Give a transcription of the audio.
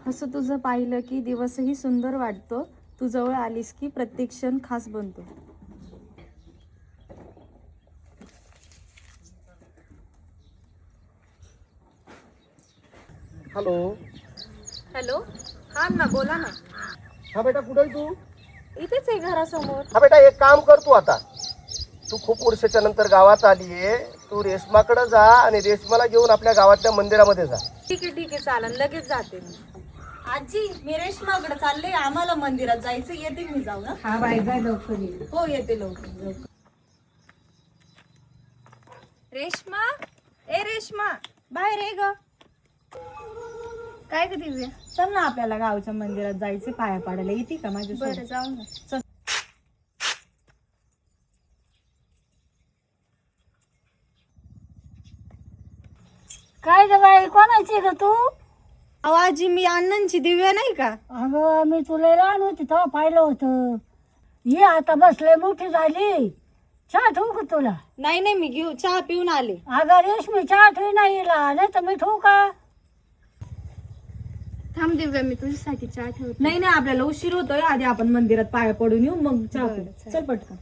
असं तुझं पाहिलं की दिवसही सुंदर वाटतो. तू जवळ आलीस की प्रत्येक क्षण खास बनतो. हॅलो. हॅलो. हा ना, बोला ना. हा बेटा, कुठे आहे तू? इथेच आहे घरासमोर. हा बेटा, एक काम कर तू आता. तू खूप वर्षाच्या नंतर गावात आलीये. तू रेशमाकडे जा आणि रेशमाला घेऊन आपल्या गावातल्या मंदिरामध्ये जा. ठीक आहे चालेल, लगेच जाते मी. आजी, मी रेशमाकडे चालले, आम्हाला मंदिरात जायचं. येते मी जाऊ ना. हा बाई, जा लवकर ये. हो, येते लवकर. रेशमा, ए रेशमा, बाहेर आहे ग. काय ग दिव्या? चल ना, आपल्याला गावच्या मंदिरात जायचे, पाया पाडायला. येते का माझ्या? बरं, जाऊ ना. चल. काय ग बाई, कोणाची ग तू? अहो आजी, मी अण्णांची दिव्या नाही का? अगं, मी तुला लहान होती तेव्हा पाहिलं होतं. ये आता बसले, मोठी झाली. चहा ठेवू का तुला? नाही, मी घेऊ, चहा पिऊन आले. अगं रेशमी, चहा ठेवी नाही येला, नाही तर मी ठेवू का? थांब दिव्या, मी तुझ्यासाठी चहा ठेवते. नाही, आपल्याला उशीर होतोय. आधी आपण मंदिरात पाया पडून येऊ, मग चहा पिऊ. चल पटकन.